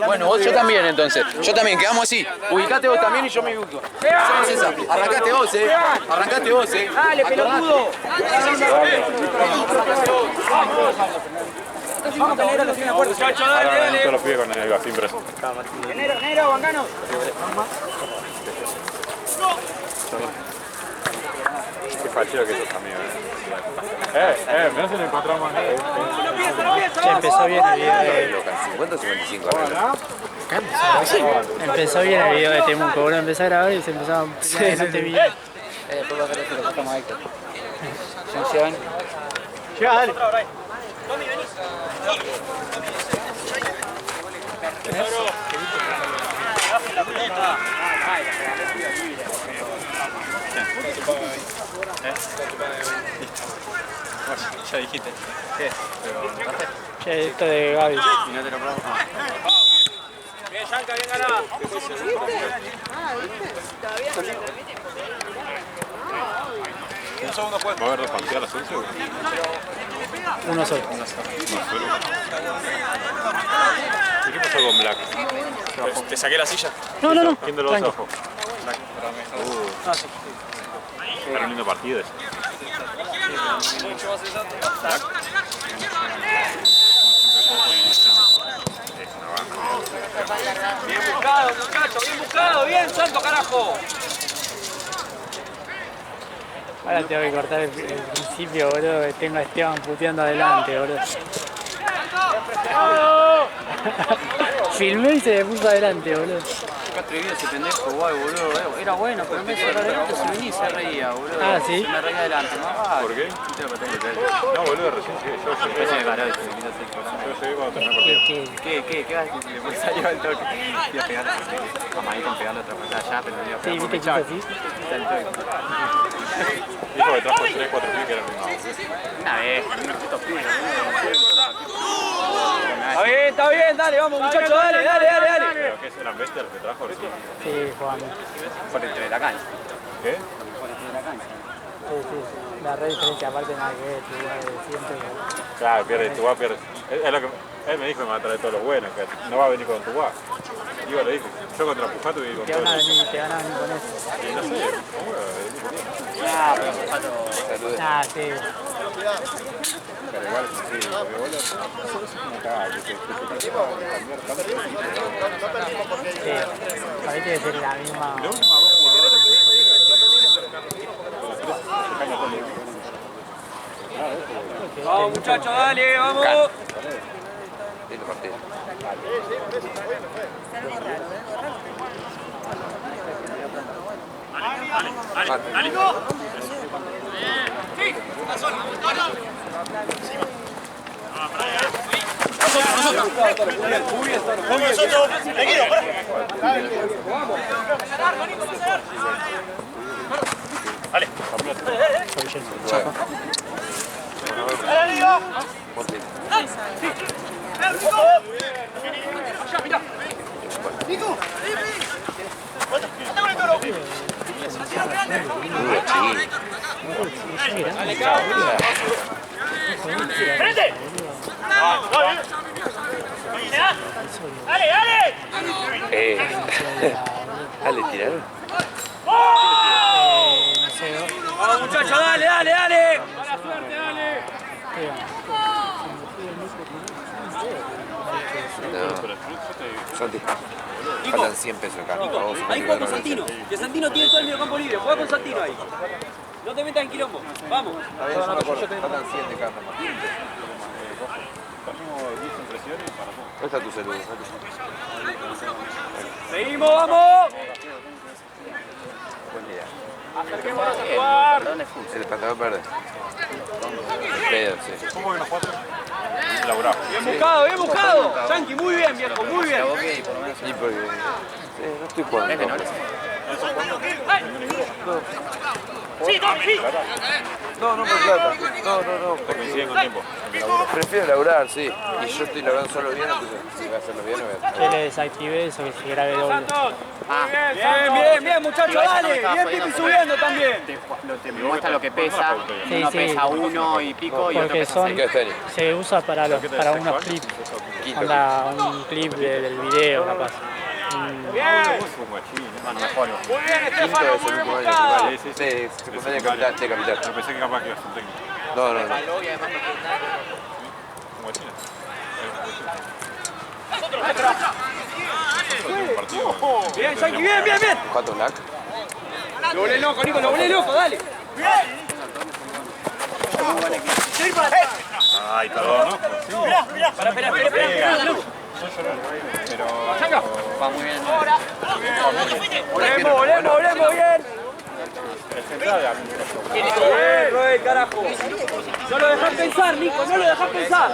Bueno, vos yo también entonces. Yo también, quedamos así. Ubicate vos también y yo me ubico. Hacemos esa. Arrancate vos, Arrancate vos, Dale, pelotudo. Muchachos, dale, dale. Todos los pibes con el Gafín preso. Nero, Bancano. Qué fachero que sos, amigo. Mirá si lo encontramos. Che, empezó bien el video de... 50 o 55. Empezó bien el video de Temuco. Bueno, empecé a grabar y se empezaba bastante bien. Después va a querer que lo pasamos a Héctor. Función. Ya, dale. Ya dijiste. Che, esto de Gaby. Y no te lo probamos. Bien, Yanka, bien ganada. Un segundo juez. ¿Va a haber dos partidas a las 11 o qué? Uno solo. ¿Y qué pasó con Black? ¿Te saqué la silla? No. ¿Quién de los dos abajo? Black. Era un lindo partido ese. Black. Bien buscado, muchacho, bien buscado. Bien, Santo, carajo. Ahora tengo que cortar el principio, boludo, que tengo a Esteban puteando adelante, boludo. Filmé y se me puso adelante, boludo. Qué atrevido ese pendejo, guay, boludo. Era bueno, pero en vez de cerrar adelante se venía y se reía, boludo. Ah, ¿sí? Se me reía adelante, más. ¿Por qué? No, boludo, recién llegué. Yo llegué cuando terminé el partido. ¿Qué vas a decir? Le puedes salir al toque. Iba a pegar, amadito en pegarle otra patada allá, pero no iba a Sí, pegar. viste que hizo así. Dijo que trajo 3, 4 pibes que eran Una vez, estos pibes, Está bien, dale, vamos, muchachos, dale. ¿Pero qué es? ¿Eran bestias los que trajo? Sí, jugando. por dentro de la cancha. ¿Qué? Por dentro de la cancha. Sí. La red diferencia aparte nada que ver, siempre. Claro, pierde Tubá, pierde. Es lo que él me dijo que me va a traer todos los buenos, que no va a venir con Tubá. Yo le dije, yo contra Pujato y con Te todos van a los... venir con eso. Y no sé, ¿cómo era? Pero Pato, Ah, sí. Pero igual, sí, porque vos es una cagada, que cambiar tanto. Sí. Para mí tiene que ser la misma. De última, dos jugadores. Vamos, muchachos, dale, vamos. lindo partido. Dale, tiraron. No sé, ¿no? Vamos, muchachos, dale. Mala suerte, dale. No. Santi. Faltan 100 pesos acá. Ahí juega con Santino. Que Santino tiene todo el medio campo libre. Juega con Santino ahí. No te metas en quilombo. Vamos. Faltan 100 de cada uno. Trajimos 10 impresiones para todo. ¿Dónde está tu celular? Seguimos, vamos. Buen día. Acerquémonos a jugar. El pantalón verde. El pedo, sí. ¿Cómo que nos cuatro? Laburado. Bien buscado. Yankee, muy bien, viejo, muy bien. Y porque... no estoy jugando. No, me plata. No. Coinciden con tiempo. Prefiero laburar, sí. Y yo estoy laburando solo bien, entonces si voy a hacerlo bien, voy a hacerlo. Yo le desactivé eso que se grabe doble. Bien, muchachos, dale. Bien, Pipi subiendo también. Te muestra lo que pesa. Sí, Uno sí. pesa 1 y pico y otro Porque pesa son, 6. se usa para unos clips. quinto. Onda, un clip del video, capaz. Vos sos guachín, no me jodas. Muy bien, Quinto Estefano, es muy el bien último año buscado. de secundaria de capital. Yo pensé que capaz que ibas a ser técnico. No, no, no. Guachín. Bien, Santi, bien, bien, bien. ¿Cuánto Black? Lo volé loco, Nico, lo volé loco, dale. Ay, perdón, ¿no? Espera, loco. Va muy bien. Volemos, bien. El central de amigo. Bien, Roy, carajo. No lo dejás pensar, Nico, no lo dejás pensar.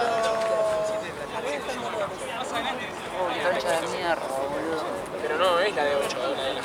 Cancha de mierda, boludo. Pero no es la de 8, es la de lado.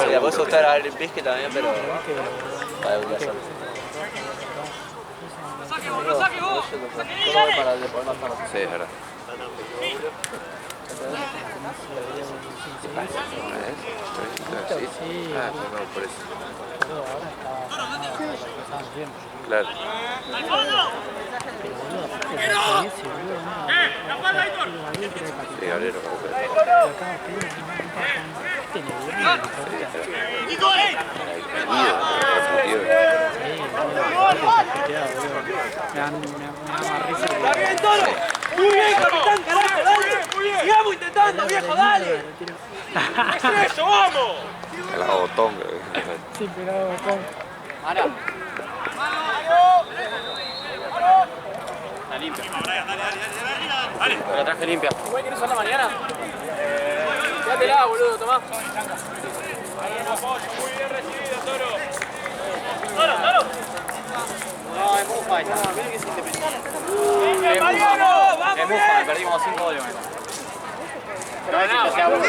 Le puedes gustar a Aaron Pisque también, pero... Para el día para el deporte más Sí, es verdad. Sí. Ah, no, por eso. Ahora está bien. Claro. Sí, Gabriel lo Me da más risa. ¡Está bien, Toro! ¡Muy bien, capitán, carajo, dale! ¡Sigamos intentando, viejo, dale! ¡Eso, vamos! el botón. Sí, pero con... Está limpia. La traje limpia. ¿Igual querés usarla mañana? Quédatela, boludo, tomá. Muy bien recibido, Toro. No, es Mufa esta. No, mira que es independiente. ¡Venga, Mariano! ¡Vamos Es bien! Mufa, perdimos 5 goles. Pero ganamos, sea bueno.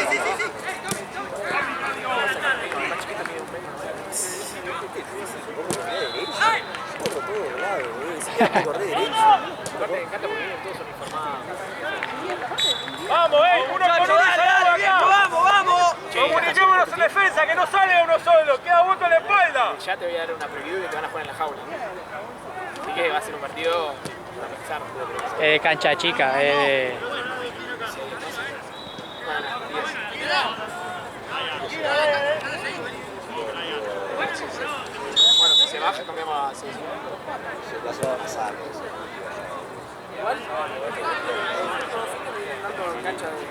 ¡Vamos, uno con uno salado acá! ¡Vamos! Comuniquémonos en defensa, que no sale uno solo, queda vuelto en la espalda. Ya te voy a dar una preview que te van a jugar en la jaula. Así que va a ser un partido para pensar. cancha chica, Bueno, si se baja, cambiamos a 6. Igual,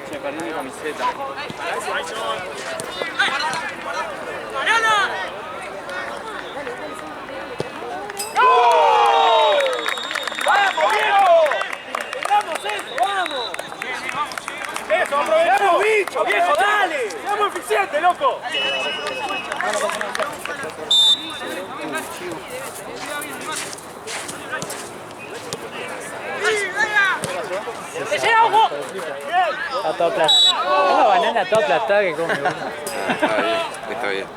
se perdió mi camiseta. ¡Vamos, viejo! ¡Vamos, eso! ¡Vamos! ¡Eso, aprovechamos! ¡Bicho, viejo, dale! ¡Seamos eficientes, loco! está todo aplastada. Es una banana toda aplastada que come. Está bien, está bien.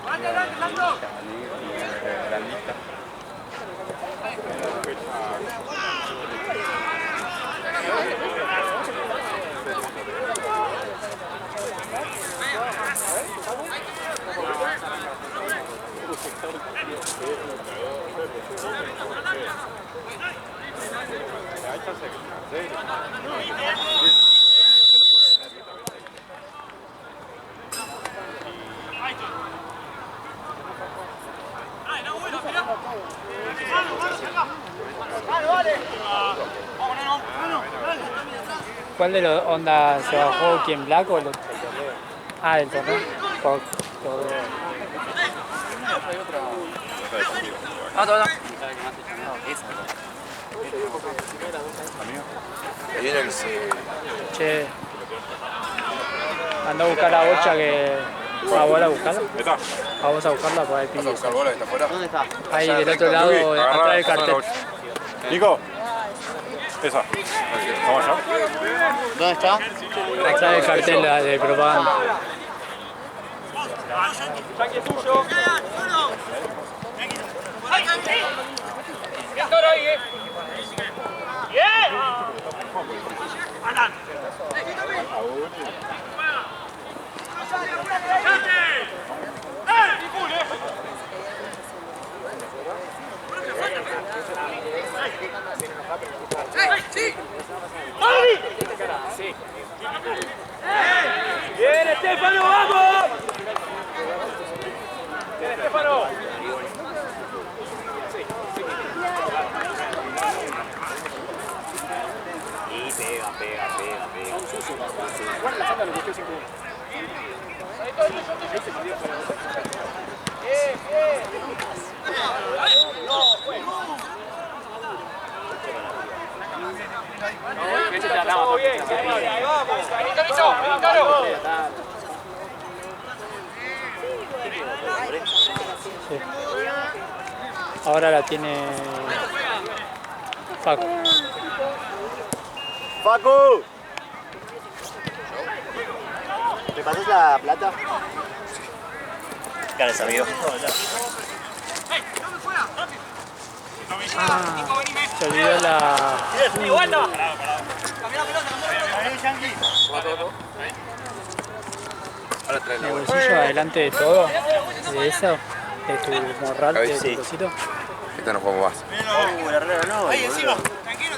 ¿Cuál de los onda se bajó quién, Black o el otro? Ah, del torneo. Ahí viene el... Che. Anda a buscar la bocha que... ¿A vos a buscarla? ¿Está? ¿A vos a buscarla? Pues ahí ¿Vas a buscar bola que está afuera? ¿Dónde está? ahí del otro lado, atrás del cartel. Nico, ¿Cómo yo? ¿Dónde está? Atrás del cartel de propaganda. Yankee es tuyo. Bien, Toro ahí, Bien. Alan. Bien, Estefano, vamos. Bien, Estefano. Y pega. ¿Cuál es la sala de lo que estoy sin Sí. Ahora la tiene Facu. ¡Facu! ¿Me pasas la plata? Gracias, amigo. Se olvidó la... el bolsillo adelante de todo, de eso, de tu morral, de tu cosito. Esta no jugamos más. No, ahí encima.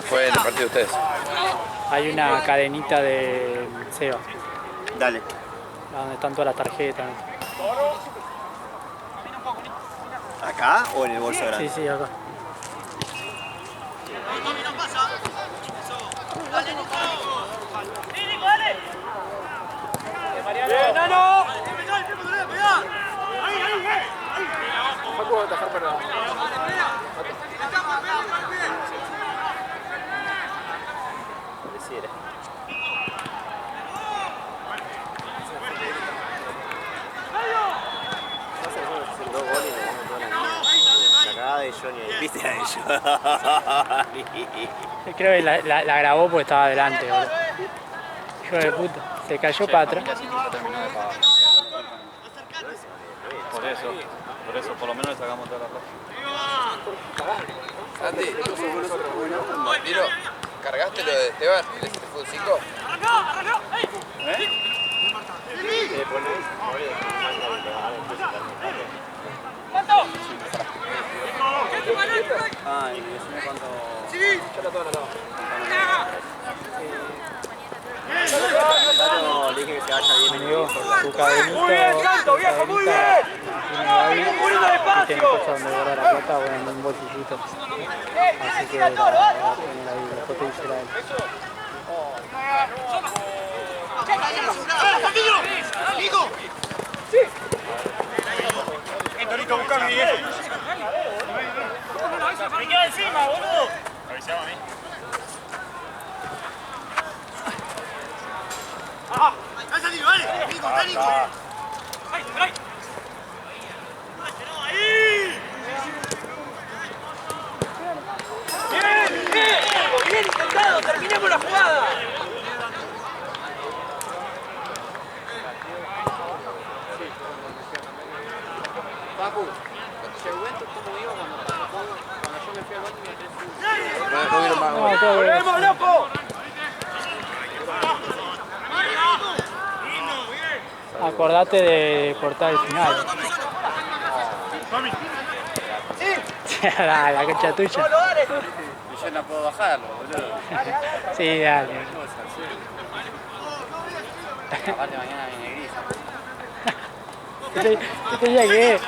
Fue en el partido de ustedes. Hay una cadenita de Seba, Dale. donde están todas las tarjetas. ¿Acá o en el bolso grande? Sí, acá. Bien, Nano. Facu va a atajar para... Pareciera. La cagada de Johnny ahí. ¿Viste a ellos? Creo que la grabó porque estaba adelante, boludo. Hijo de puta, se cayó para atrás. Por eso, por lo menos le sacamos toda la plata. Santi, Tiro, ¿cargaste lo de Esteban? ¿Le hiciste fútbol 5? Ay, decime cuánto... No, le dije que se vaya bien. Amigo, tu cadenita. Muy bien, Canto, viejo, muy bien. Poniendo Y despacio. tiene cosa donde guardar la plata, bueno, en un bolsillito. Así que la voy a poner ahí, después te dice la él. Torito, buscame, Miguel. Me queda encima, boludo. Avisame a mí. ¡Ah! ¡Has salido, vale! ¡Nico, está Nico! ¡Ay, ay! ¡Ahí! ¡Bien, bien! ¡Bien intentado! ¡Terminemos la jugada! Papu, ¿te cuento cómo iba cuando yo me fui al baño? No vieron más. No, todo bien. ¡Volvemos, loco! Acordate de cortar el final. La cancha tuya. Y yo no puedo bajarlo, boludo. Sí, dale. Aparte mañana viene gris. ¿Qué te decía que?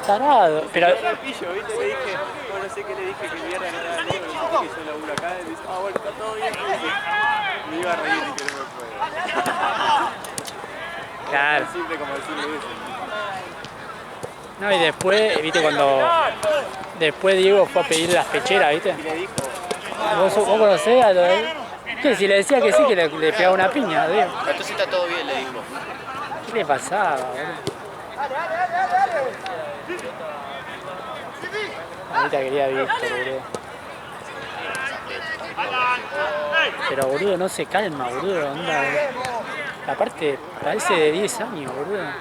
Tarado, pero... Pillo, ¿viste? Le dije, no sé qué le dije, que el viernes no era libre, que yo laburo acá, y dice, bueno, está todo bien, me iba a reír y que no me puede. Claro. Simple como decirle eso. No, y después, viste, cuando... Después Diego fue a pedir las pecheras, viste. Y le dijo, ¿Vos conocés a lo de él? ¿Qué? Si le decía que sí, que le pegaba una piña, Diego. Entonces está todo bien, le digo. ¿Qué le pasaba, boludo? Ahorita quería Víctor, boludo. Pero boludo, no se calma, boludo. Onda, aparte, parece de 10 años, boludo.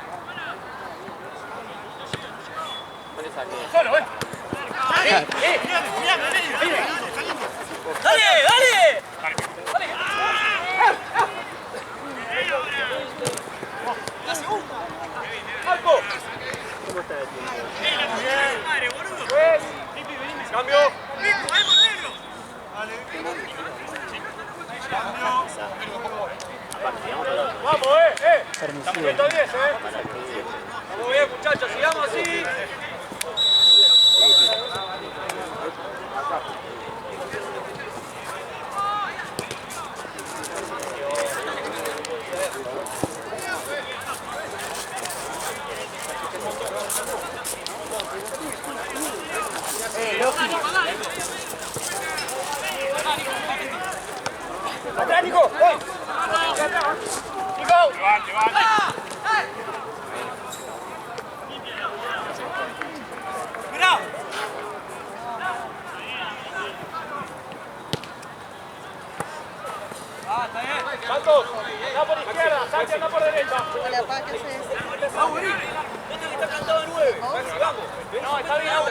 ¡Solo, ¡Dale, dale! ¡La segunda! ¡Marco! ¿Cómo está el tiempo? ¡Madre, boludo! ¡Cambio! ¡Vamos, Permisivo. 110, Vamos bien, muchachos, sigamos así. ¡Atrás, Nico! ¡Nico! ¡Mirá! Está bien. Santos, anda por izquierda, Santi anda por derecha. Hola, pa, ¿qué haces? Vamos, vení. Este que está cantado de 9. Vamos. No, está bien, vamos.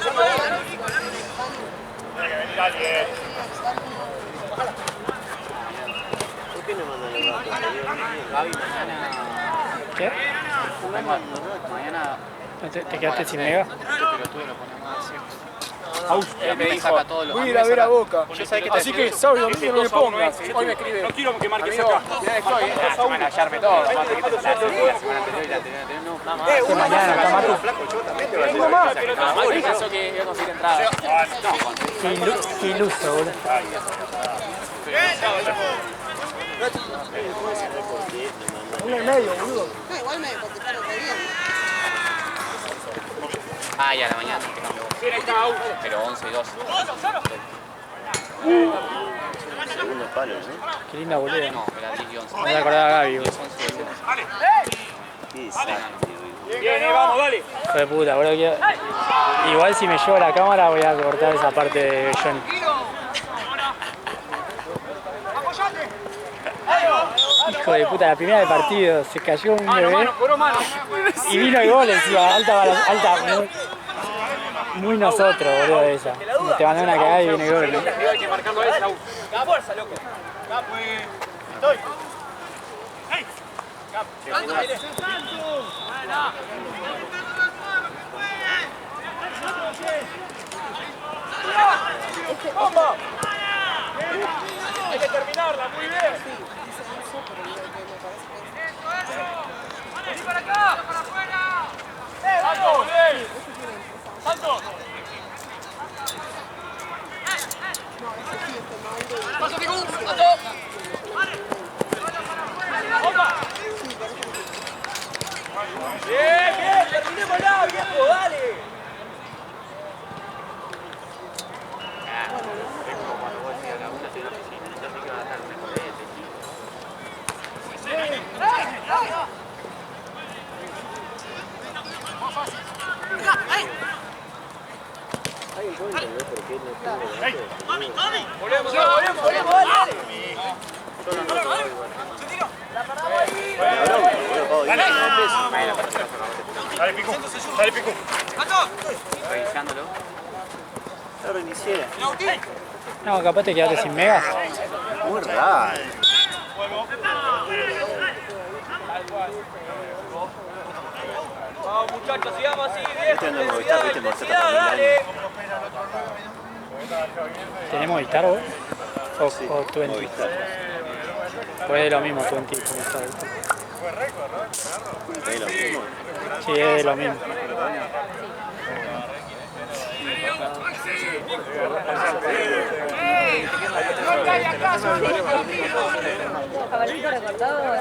Tiene que venir alguien. ¿Por qué no mandan el dato? Gaby, mañana... ¿Qué? Mañana... ¿Te quedaste sin mega? Pero tú lo pones más... me saca todos los... Voy a ir a ver a Boca. Yo sabés que te Así que sábado y domingo no me pongas. Hoy me escribe. No quiero que marques Amigo, acá. mirá, estoy, La semana hallarme todo. La semana anterior y la anterior. No, nada más. Que mañana, Camacho. Tengo más. Mauri pensó que iba a conseguir entrada. Qué iluso, boludo. Una y medio, boludo. No, igual me contestaron re bien. Ah, ya, a la mañana. Te cambio. Pero 11 y 12. Segundo palo, ¿no? Qué linda, boludo. No, era 10 y 11. Me voy a acordar a Gaby, boludo. 11 y 12. Qué desastre. Bien, vamos, dale. Hijo de puta, boludo. Igual si me llevo la cámara voy a cortar esa parte de Johnny. Hijo de puta, la primera del partido, se cayó un bebé y vino el gol encima, alta, muy nosotros, boludo, esa. Te mandó una cagada y viene el gol, ¿no? Hay que marcarlo a esa. Fuerza, loco. Estoy. ¡Bomba! Hay que terminarla, muy bien. ¡Vení para acá! ¡Para afuera! ¡Salto! ¡Bien! ¡Salto! ¡Paso, Picu! ¡Salto! ¡Bomba! ¡Bien, bien! ¡Terminémosla, viejo! ¡Dale! ¿Alguien puede entender por qué no tengo ¡Volvemos, dale! Dale, Picu. Dale, Picu. Revisándolo. Lo reinicié. No, capaz te quedaste sin mega. Muy raro. Vamos, muchachos, sigamos así. Este anda en Movistar, viste, por ser tan Dale. ¿Tenemos Movistar vos? O 20. Movistar. Pues es lo mismo 20 y Movistar. ¿Es lo mismo? Sí, es lo mismo. ¿Caballito recortado o no?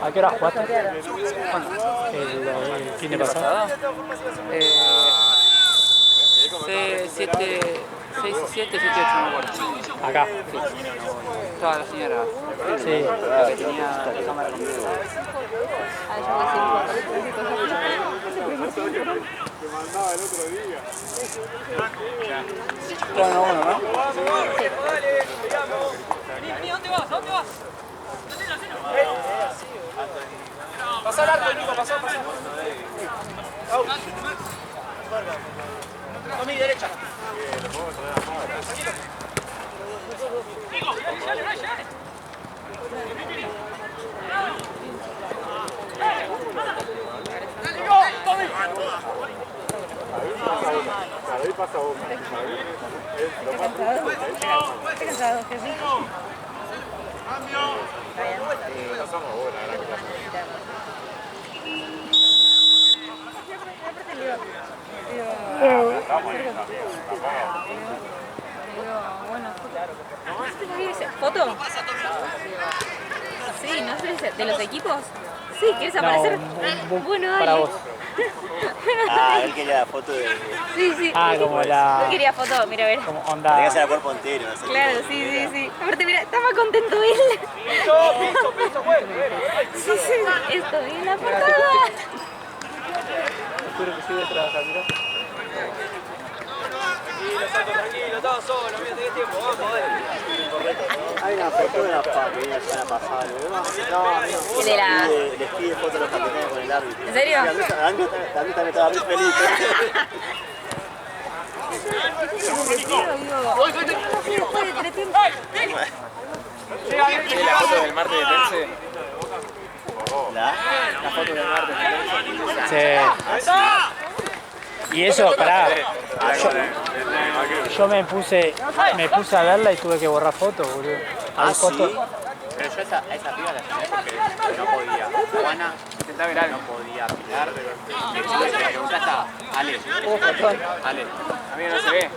¿A qué hora jugaste? ¿El fin de pasado? 6 y 7, 7 y 8, no me acuerdo. Acá. Estaba la señora. Sí. La que tenía la cámara conmigo. Ah, yo me siento. mandaba el otro día. Bueno, bueno, ¿no? Vení, ¿dónde vas? ¿Dónde vas? Pasá al arco, Nico, pasá. Tomí, derecha. Nico, dale. Ahí pasa uno. ¿Estás cansado, Jesús? No somos buenas, la verdad ¿Foto? Sí, no sé, ¿de los equipos? Sí, ¿quieres aparecer? Bueno, dale. Para vos. Ah, él quería la foto de... Sí. Ah, como la... Yo quería foto, mira, a ver. Como Tenía onda... que hacer el cuerpo entero. No sé Claro, qué. sí. Aparte, mira, está más contento él. Piso, bueno. Sí, estoy en la portada. Espero que siga trabajando, mirá. Tranquilo, estaba solo, mira, tenés tiempo, vamos, dale. Hay una foto de la familia la semana pasada. No, amigo. De la... Les pide fotos de los capitanes con el árbitro. ¿En serio? Sí, a mí también estaba muy feliz. La foto del martes de Tense. ¿La? La foto del martes de Tense. Sí. Y eso, pará. Yo me puse a verla y tuve que borrar fotos, boludo. Hay fotos. Pero yo a esa piba la llamé porque no podía. Juana Intentá ver algo. no podía pilar. Le preguntaste a Ale. Ale. A mí no se ve.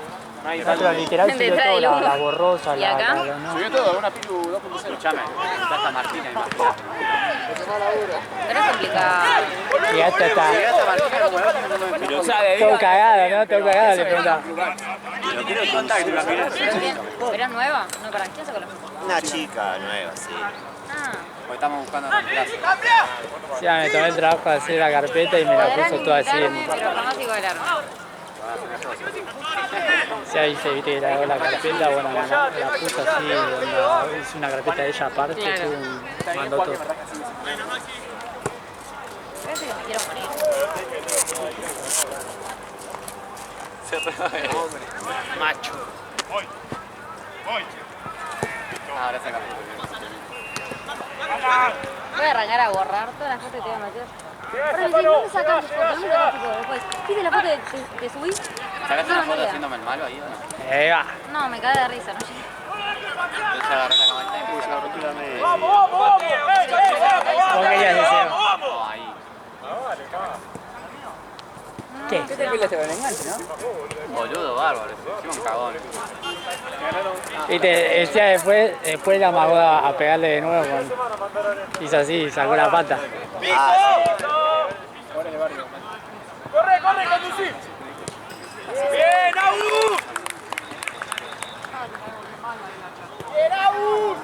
No hay Pero literal Gente, subió trae todo, luz. la borrosa, ¿Y acá? no. Subió todo, una Pilu 2.0. Escuchame, le preguntaste a Martina, imagínate. Pero es complicado. Y hasta está Llegaste a Martina como la otra, O sea, de todo cagado, ¿no? Todo cagado, le preguntaba. pero quiero el contacto, imagínate. ¿Pero es nueva? No, ¿para quién sacó la foto? Una chica nueva, sí. Ah. Porque estamos buscando reemplazo. Sí, me tomé el trabajo de hacer la carpeta y me la puso toda así. Pero jamás igualaron. Sí, ahí se viste que le hago la carpeta, bueno, la puso así, hice una carpeta de ella aparte, Claro. mandó todo. Parece que me quiero morir. Macho. Ahora sacamos. Voy a arrancar a borrar todas las fotos que te voy a meter. Ahora me dicen, ¿dónde sacas tus fotos? ¿Dónde sacas tus fotos? Después, ¿viste la foto que subí? ¿Sacaste No, una foto mira. haciéndome el malo ahí o no? Va. No, me cae de risa, ¿no? Entonces agarré la camarita y puse la rotula me... ¿Cómo querías decir? No, ahí. ¿Qué? ¿Qué te peleaste con el enganche, no? Boludo, bárbaro. Hicimos un cagón. Viste, decía después la amagó a pegarle de nuevo, hizo así, sacó la pata. ¡Corre, conducir! ¡Bien, Abu! ¡Bien, Abu!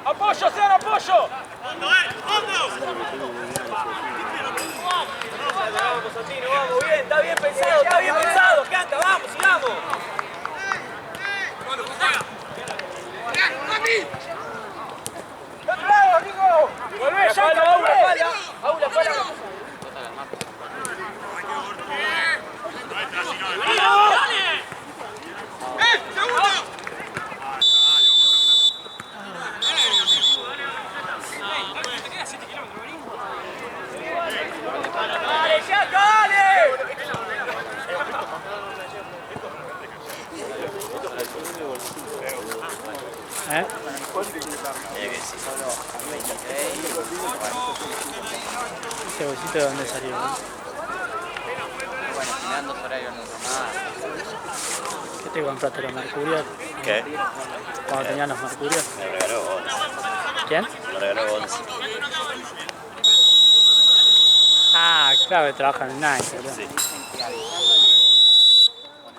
¡Apoyo, Sean, apoyo! Vamos, Santino, vamos, bien, está bien pensado, canta, vamos, sigamos. ¡De otro lado, Rico! ¡Volvé, ya, Aula, espalda! ¡Dale, ya, dale! ¿Eh? ¿Ese bolsito de dónde salió? Bueno, tenían 2 horarios normales. ¿Qué te compraste, los mercurios? ¿Qué? Cuando tenían los mercurios. Me lo regaló Gonz. ¿Quién? Me lo regaló Gonz. Ah, claro, que trabajan en Nike, boludo. Sí.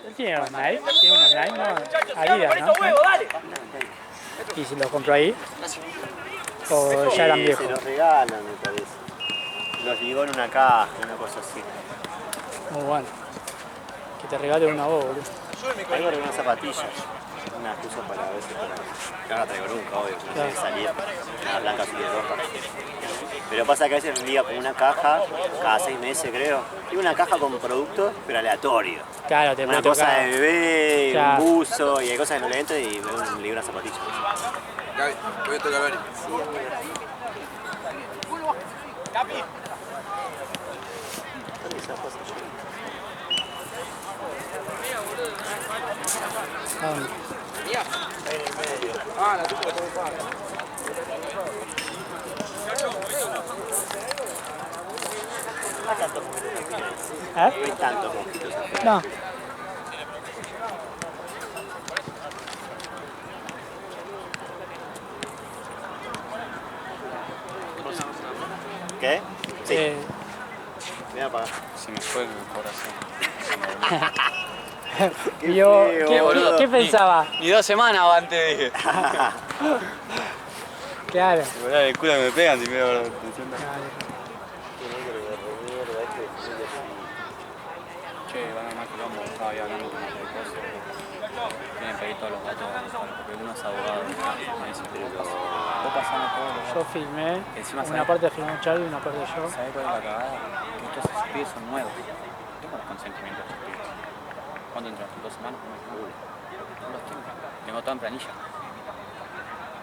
¿Él tiene unos Nike? ¿Tiene unos Nike? No, Adidas, ¿no? ¡Huevo, dale! ¿Y si los compró ahí? ¿O ya eran viejos? Se los regalan, me parece. Los ligó en una caja, una cosa así. Muy bueno. Que te regale una voz, boludo. Tengo unas zapatillas. Unas que uso para a veces para... No la traigo nunca, obvio, no tiene que salir. Una blanca así de roja. Pero pasa que a veces me liga con una caja, cada 6 meses creo. Y una caja con productos, pero aleatorio. Claro, te Una puede cosa tocar. de bebé, Claro. un buzo, y hay cosas que no le entran y me ligo unas zapatillas. Gaby, voy a tocar Gaby. ¿A dónde? No hay tantos mosquitos. No. ¿Qué? Sí. Voy a apagar. Se me fue el corazón. Qué Yo, feo, ¿qué, boludo. ¿qué pensaba? Ni 2 semanas antes dije. Claro. El culo me pegan si me veo la atención. Che, van a más quilombo, estaba ahí hablando con otra cosa. Tienen que pedir todos los datos, porque uno es abogado. Me dice, pero vos pasando todo lo Yo filmé, Encima, una ¿sabes? parte filmó Charlie y una parte yo. ¿Sabés cuál es la cagada? Que estos pibes son nuevos. Tengo los consentimientos de estos pibes. ¿Cuándo entran? ¿2 semanas? No los tengo. Tengo todo en planilla.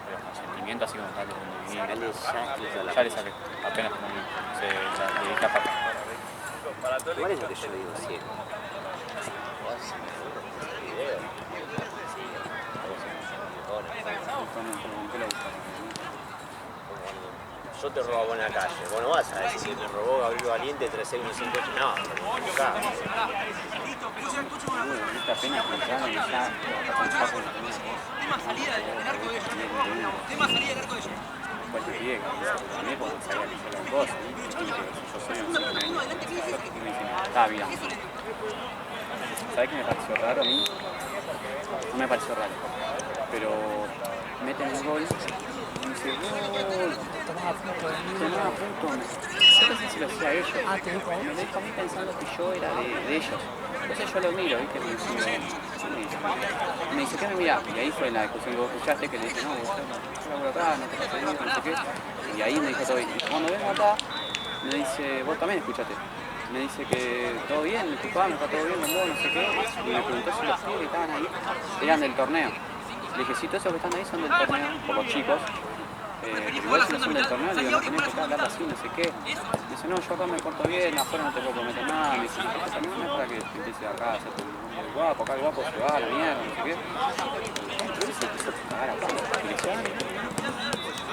Pero consentimiento así como tal. Ya le saqué. Apenas como se le dije a papá. Igual es lo que yo digo siempre. Yo te robo en la calle, vos no vas a decir que te robó Gabriel Valiente 36158, no, acá. Esta pena que ya y ya Tema salida del arco de ellos. Tema salida del arco de ellos. cuál te pide que también porque sabía que hicieron cosas y que yo soy un y me dicen, mira, ¿sabes qué me pareció raro a mí? No me pareció raro, pero meten el gol y dice, gol, tomaba punto, yo pensé si lo hacía ellos, me lo dijo a mí pensando que yo era de ellos. Entonces yo lo miro, ¿viste? Me dice, ¿qué me mirás? Y ahí fue la discusión que vos escuchaste, que le dije, no, vos yo por acá, no te pases bien, no sé qué. Y ahí me dijo todo bien. Y cuando vengo acá, me dice, vos también escuchaste. Me dice que todo bien, me ocupaba, me está todo bien, con vos, no sé qué. Y me preguntó si los pibes que estaban ahí eran del torneo. Le dije, sí, todos esos que están ahí son del torneo, por los chicos. Pero igual si no son del torneo, le digo, no tenés que estar hablando así, no sé qué. Me dice, no, yo acá me porto bien, afuera no te puedo prometer nada. Me dice, esto también no es para que te empieces acá a hacer el guapo, acá el guapo se va a la mierda, no sé qué. Entonces se empezó a cagar a palo,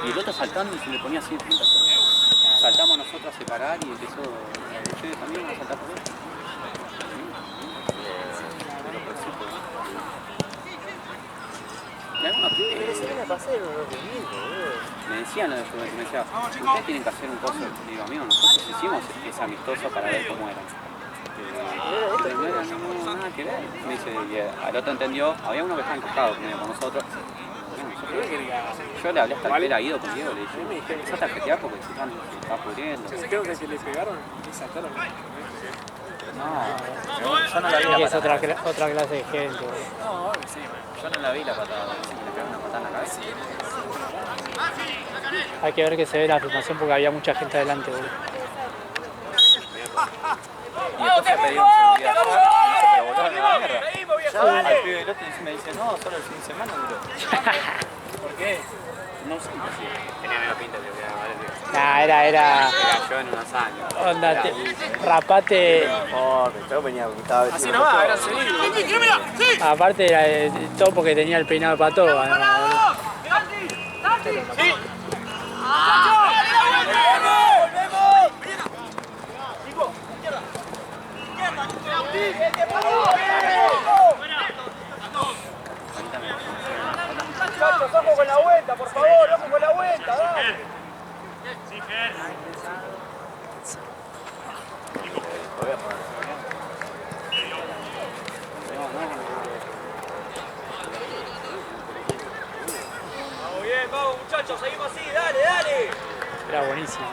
y el otro saltando y se le ponía así de frente a todo. Saltamos nosotros a separar y empezó, ustedes también van a saltar por él. Y algunos pibes me decían, me decía, ustedes tienen que hacer un coso. Y digo, amigo, nosotros hicimos ese amistoso para ver cómo eran. No era nada que ver. Me dice, y al otro entendió, había uno que estaba encajado con nosotros. Yo le hablé hasta el pelo a Guido con Diego, le dije, empezaste a jetear porque se está pudriendo. Creo que se le pegaron y saltaron. No, yo no la vi la Y es patada. otra clase de gente, boludo. No, sí. Yo no la vi la patada, le pegaron una patada en la cabeza. Hay que ver que se ve la filmación porque había mucha gente adelante, boludo. Y después se pedí un seguridad. Pero botaron en la mierda. Al pibe del otro me dice, no, solo el fin de semana duró. ¿Por qué? No sé. Tenía menos pinta, creo que Nah, era cayó en unos años. onda, rapate, Yo venía cada vez. Así nomás, era seguido. aparte era todo porque tenía el peinado para todo, además, boludo. Muchachos, ojo con la vuelta, por favor, ojo con la vuelta, dale. seguimos así, dale, dale. Era buenísimo.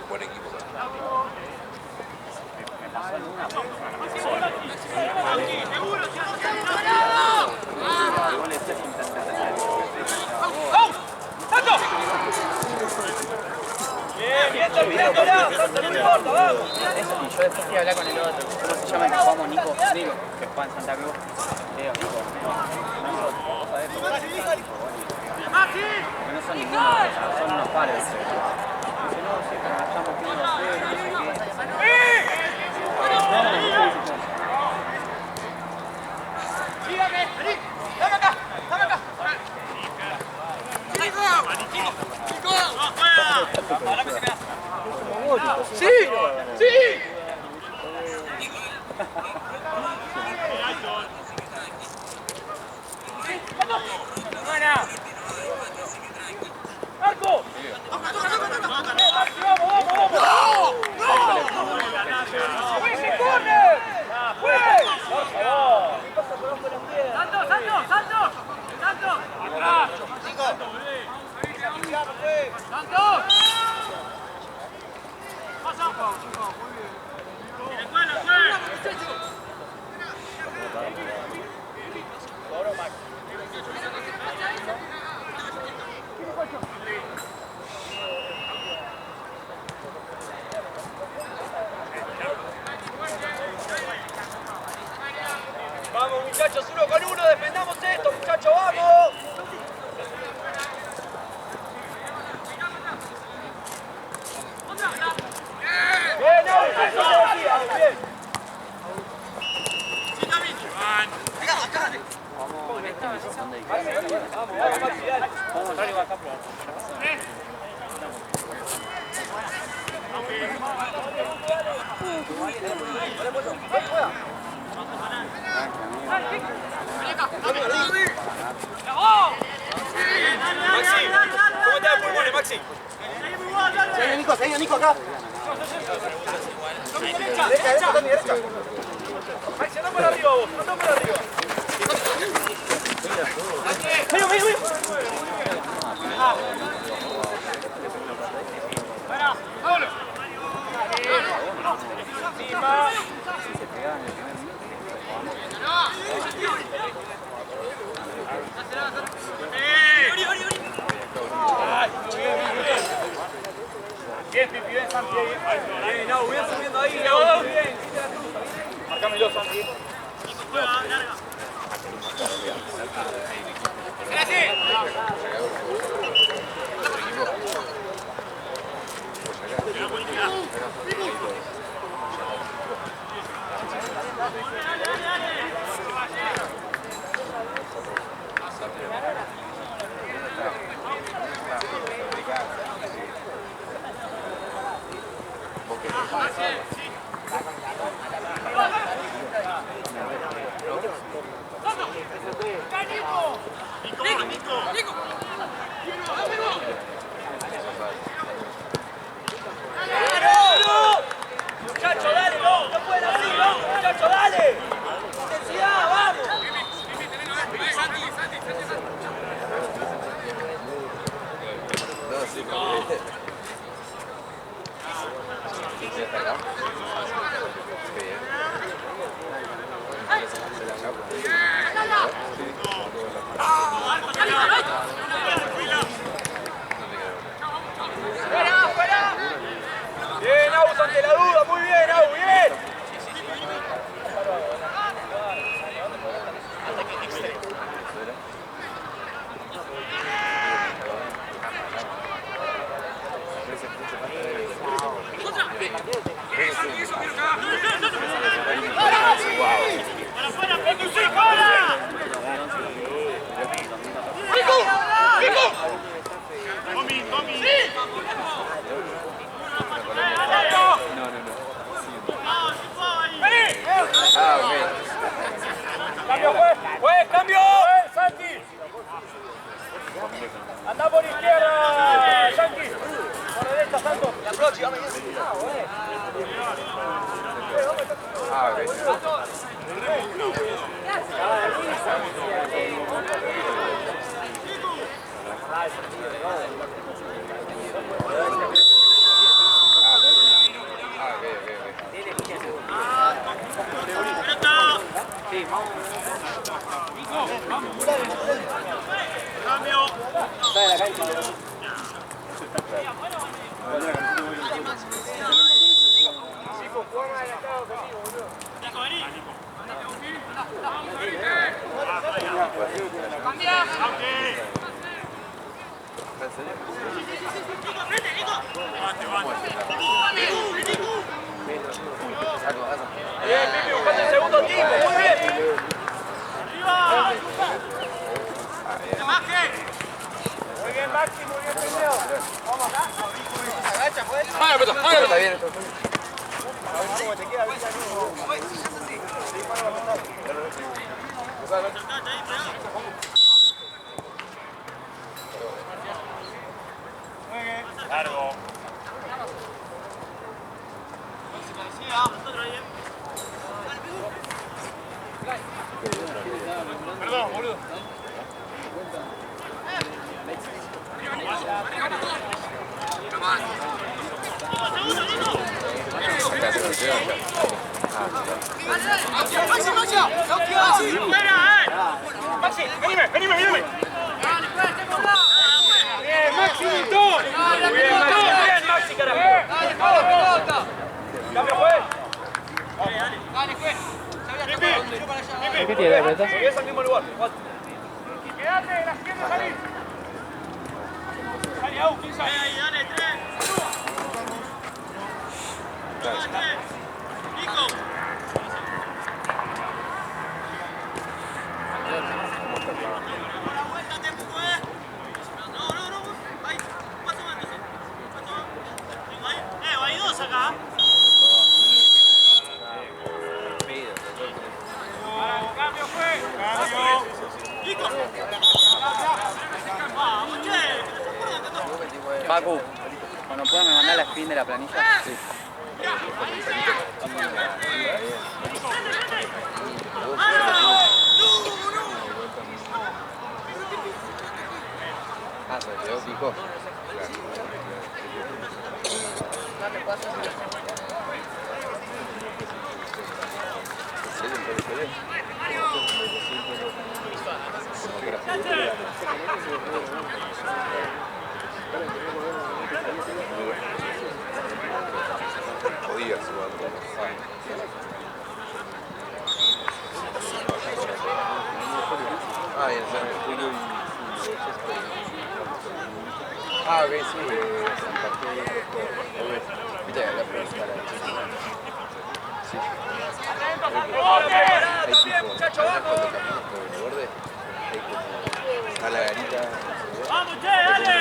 Buen equipo. Bien, terminándola, Santo, no importa, vamos. Y yo después fui a hablar con el otro. ¿Cómo se llama el que jugamos? Nico. Nico, que juega en Santa Cruz. Leo, Nico. No son ninguno, son unos pares. Dice, no, sí, pero estamos viendo a hacer, no sé qué. Sígame, vení, dame acá, dame acá. ¡Sí! ¡Sí! ¡Buena! ¡Marco! ¡Maxi, vamos, vamos, vamos! ¡No! ¡Juez, corner! ¡Juez! ¡Por favor! ¿Qué pasa con los buenos pies? ¡Santo, Santo, Santo! ¡Santo! ¡Atrás! ¡Santo! ¡Pasa! Vamos muchachos, 1 con 1, defendamos esto muchachos, vamos. Bien, bien. Vamos, Maxi, dale. Vamos, arriba acá, Maxi, ¿cómo está el pulmón, Maxi? Seguí, Nico, acá. Derecha, Tony, derecha. Maxi, anda para arriba vos, anda para arriba. Medio. ¡Vámonos! Encima. Bien, Pipi, bien, Santi. Bien, no, bien subiendo ahí. Bien, marcámelo, Santi. Muchacho, dale, no pueden así, vamos, muchacho, dale. Intensidad, vamos. Fuera. Bien, Agus, ante la duda, muy bien, Agus, bien. Cambio, juez, cambio. Santi. Anda por izquierda, Santi. Por derecha, Santo. La próxima. ¿Qué tiene la pelota? Pacu, cuando pueda me mandar la screen de la planilla. Sí. Ah, se quedó fijo. Podías jugar. Ah, bien, ah, ok, sí, Santa Fe. Viste, la pregunta la sí. Hay tipo, muchacho, vamos. A la garita. ¡Vamos, che, dale!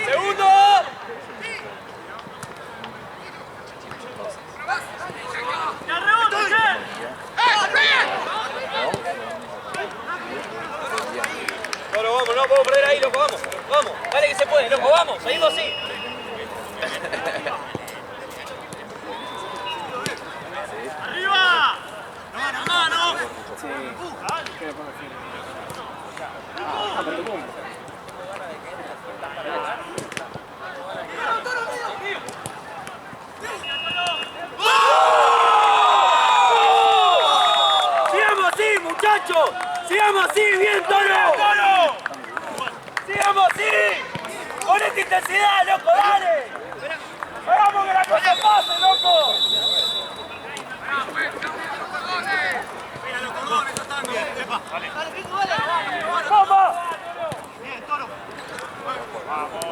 ¡Segundo! Bueno, vamos, no podemos perder ahí, loco, vamos, vamos, dale que se puede, loco, vamos, seguimos así. ¡Arriba! ¡Mano, mano! Sí. ¡Sigamos así, muchachos! ¡Sigamos así, bien, Toro! ¡Sigamos así! ¡Con esta intensidad, loco, dale! ¡Vamos que la cosa pase, loco! Mira, los cordones están bien. Dale, Pico, dale. ¡Vamos! Bien, Toro. ¡Vamos!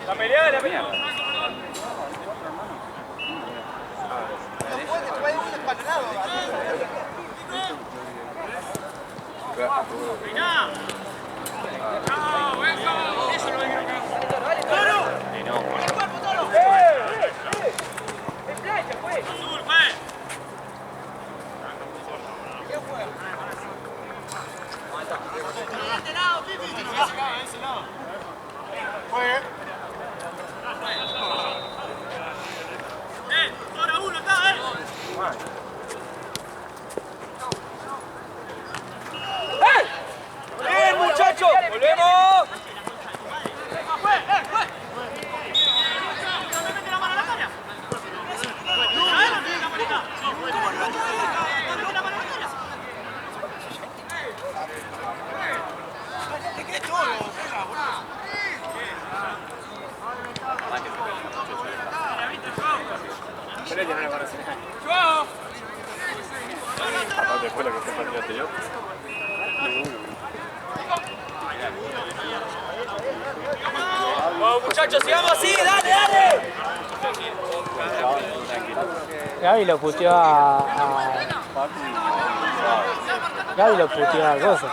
La pelea, la pelea. ¡Bien, muchachos! ¡Volvemos! Aparte después lo que fue el partido anterior. Vamos, muchachos, sigamos así, dale, dale. Gaby lo puteó a... Gaby lo puteó a Cosa.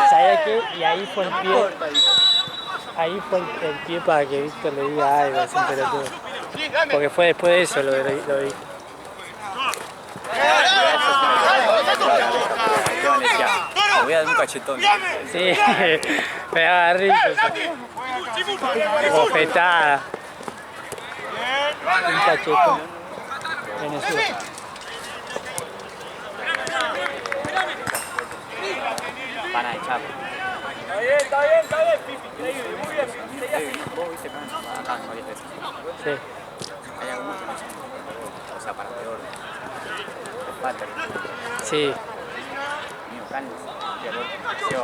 ¿Sabes qué? Y ahí fue el pie. Ahí fue el pie para que Víctor le diga algo, es un pelotudo. Porque fue después de eso lo dijo. Voy a dar un cachetón. Sí, me daba risa. Bofetada. Un cachetón. Venezuela. Van a echar. Está bien, Pipi, increíble, muy bien. Vos viste que acá varias veces. Sí. Hay algunos que no son. O sea, para peor. Falta. Sí. Mío, Canes. Yo.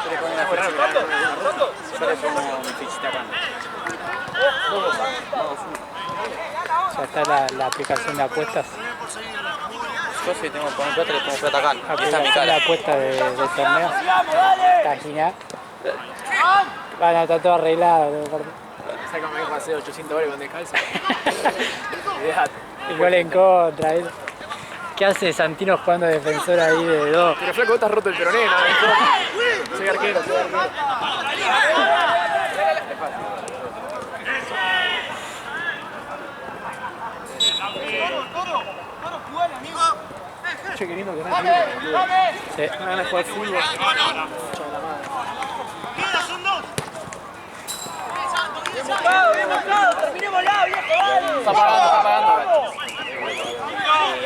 Yo le pongo una fichita acá. Yo le pongo mi fichita acá. Ya está la aplicación de apuestas. Yo si tengo que poner plata, le pongo plata acá. Esta es mi Aplicación de cara. apuestas del torneo. Está genial. Bueno, está todo arreglado. Saca me dejo hacer 800 dólares con descalzo. Y gol en contra. ¿Qué hace Santino jugando defensor ahí de dos? Pero flaco, vos estás roto el peroné, ¿no? Soy arquero. Che, qué lindo que no es. Sí. No ganas de jugar fútbol. Bien buscado, terminémosla, viejo, dale. Está pagando.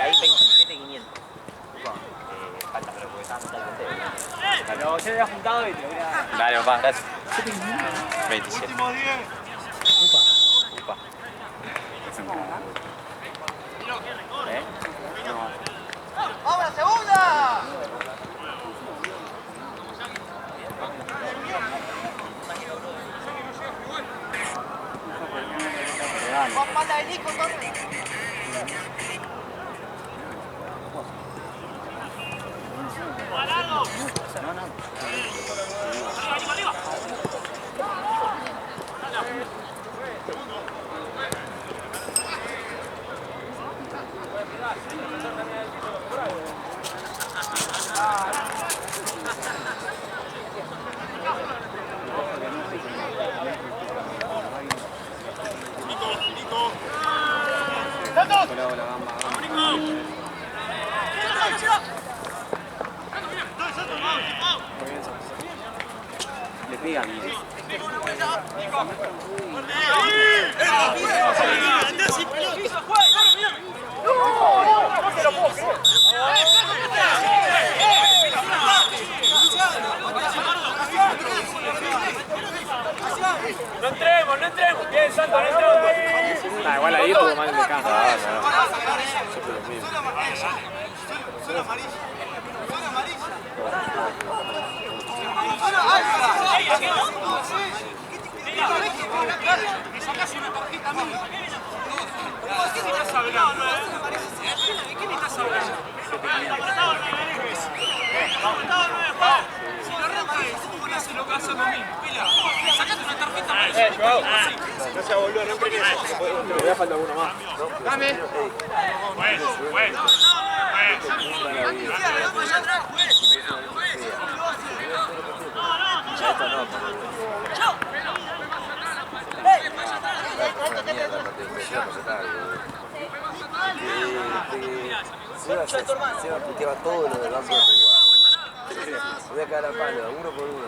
Ahí 27.500. Falta, pero porque estaba totalmente. Pero ya había juntado y te voy a... Dale, papá, gracias. 27. Upa. ¡Vamos, la segunda! Pata de Nico, Le pegan. No entremos. Bien, Santo, no entremos. Igual ahí tuvo mal de campo. Me sacás una tarjeta a mí. ¿Cómo vas a hablar? Gracias, boludo, no emprendes eso. Me voy a faltar alguno más. Dame. Se va a putear todo lo del banco de voy a caer a palo, uno por uno.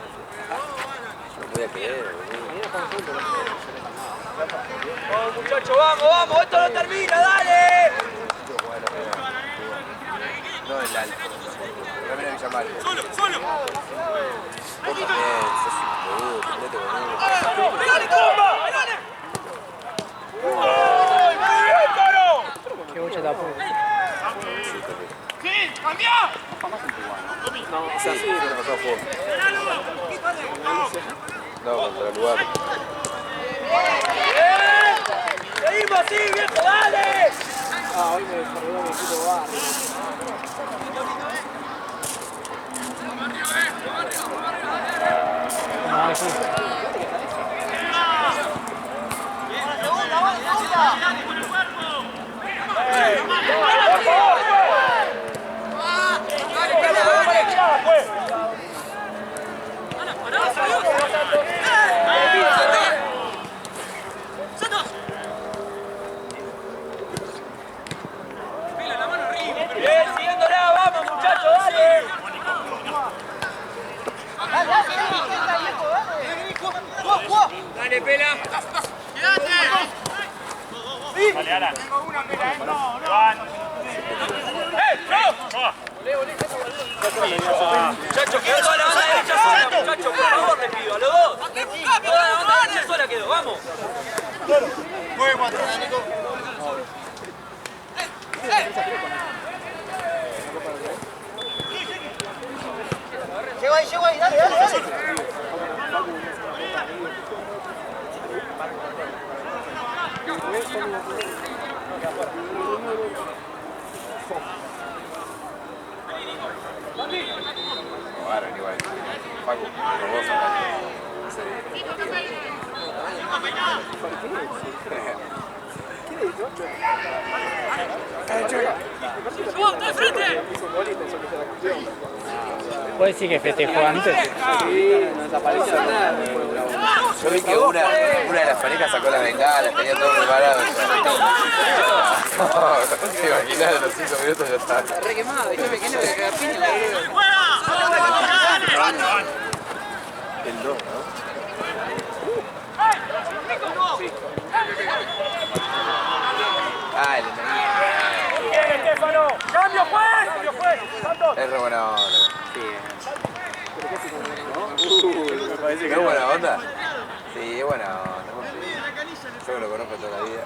No voy a creer, Vamos, muchachos, vamos, esto no termina, dale. No el alto. También hay que llamarle. Solo. Vos también, sos un boludo, ponete boludo. ¡Dale, comba! ¡Muy bien, Toro! Qué bocha tapó. ¡Sí, cambia! No, sí, no pasó juego. No, contra el lugar. ¡Seguimos así, viejo, dale! Hoy me descargó mi equipo barrio. Bien, siguiéndola, vamos, muchachos, dale. Dale, pela. Quédate. Dale, Alan. Tengo una pela, no. Muchachos, quedó toda la banda derecha sola, muchachos, por favor, les pido, a los dos. Toda la banda derecha sola quedó, vamos. Muy bueno, Nico. Llego ahí, dale. Bueno, igual. Paco, roboso. ¿Puedes decir que festejó antes? Sí, no desapareció nada. Yo vi que una de las parejas sacó las bengalas, tenía todo preparado. ¿Te imaginas? En los 5 minutos ya está. Re quemado, yo me quedé que cagar piña. El 2, ¿no? Ah, el enemigo. Bien, Estefano. ¡Cambio, juez! Es re buena onda. Sí. Me parece que ¿es buena onda? Sí, es buena onda. Yo que lo conozco toda la vida.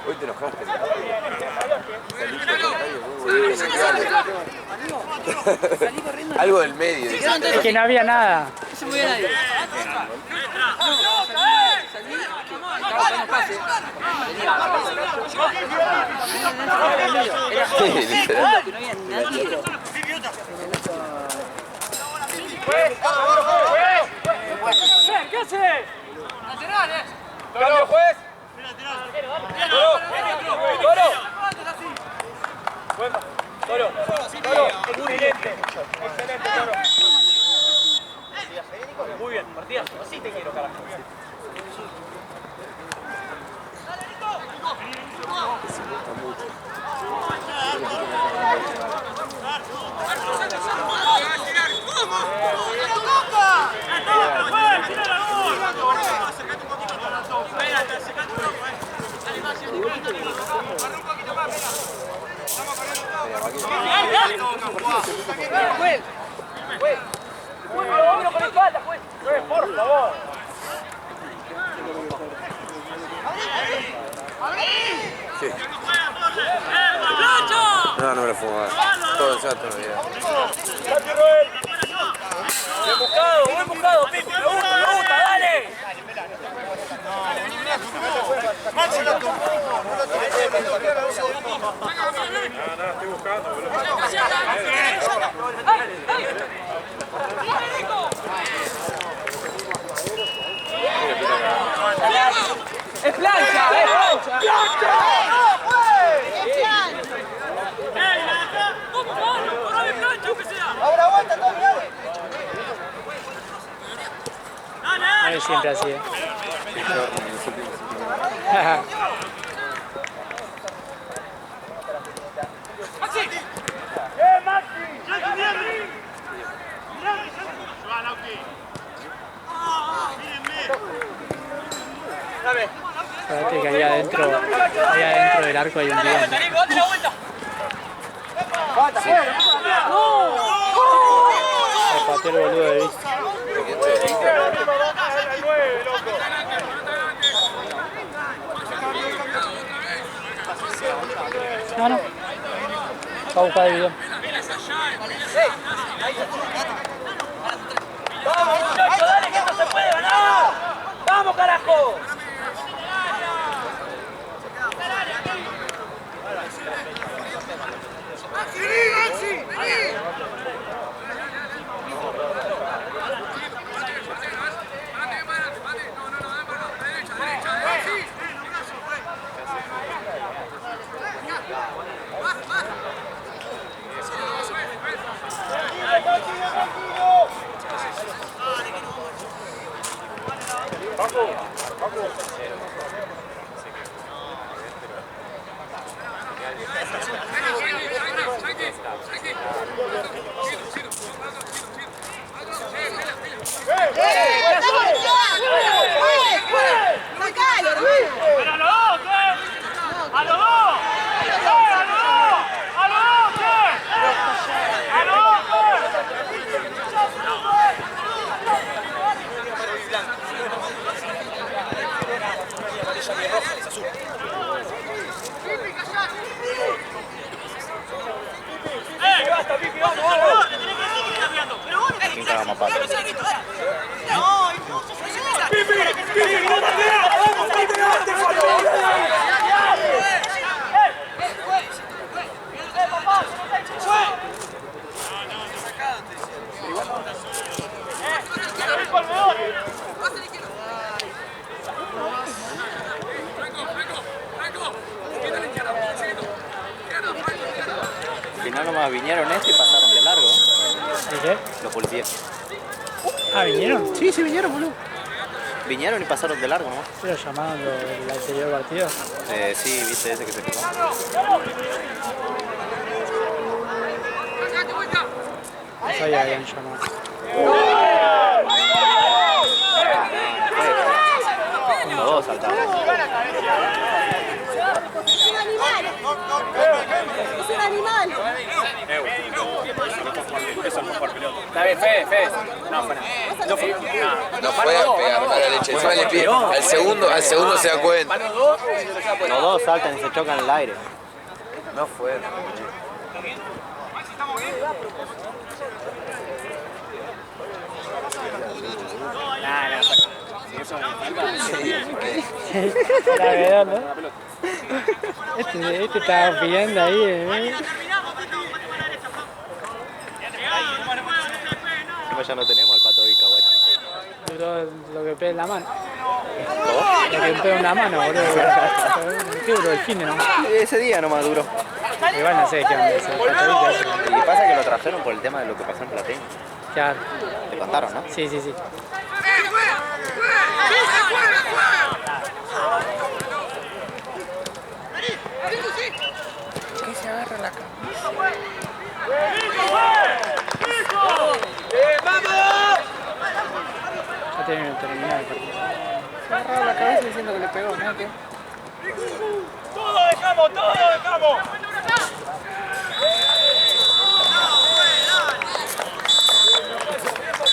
Hoy te enojaste. Algo del medio. Es que no había nada. No se movía nadie. Sí, literal. Que no había nadie. ¿Qué hace? Laterales. Cambio, juez. Toro. Toro. Excelente. Excelente, Toro. Muy bien, Martías. Así te quiero, carajo. Hombro con la espalda, juez. Por favor. Sí. No, no me lo fumo. Todo el santo lo dirá. Buen buscado, Pipi. Me gusta, dale. No, estoy buscando, boludo. ¡Es plancha! ¡Es plancha! ¡Ahora aguanta, Tommy, dale! No es siempre así, ¿eh? Fíjate que ahí adentro del arco hay un guión. Se pateó el boludo de vista. No. Va a buscar el video. ¡Vamos, muchachos! ¡Dale, que esto se puede ganar! ¡Vamos, carajo! Al final nomás vinieron y pasaron de largo. ¿De qué? Los policías. Ah, ¿vinieron? Sí, vinieron, boludo. Vinieron y pasaron de largo, ¿no? ¿Pero llamaban del anterior partido? Sí, viste ese que se quedó. No sabía que habían llamado. Uno, dos saltaron. Es un animal. Está bien, Fede. No, fue nada. No fue a pegar mala leche. Encima le pide. Al segundo se da cuenta. Los dos saltan y se chocan en el aire. No fue. La verdad, ¿no? Este estaba pidiendo ahí, ¿eh? Ya no tenemos al Pato Vica, guacho. Duró lo que pega en la mano. Lo que pega en la mano, boludo. ¿Qué duró el fin de no? Ese día nomás duró. Igual no sé qué onda ese Pato Vica. Y pasa que lo trajeron por el tema de lo que pasó en Platense. Claro. Te contaron, ¿no? Sí. ¿Qué se agarra la cara? Ya terminó el partido. Se ha agarrado la cabeza diciendo que le pegó, ¿no? ¿Qué? ¡Todo dejamos!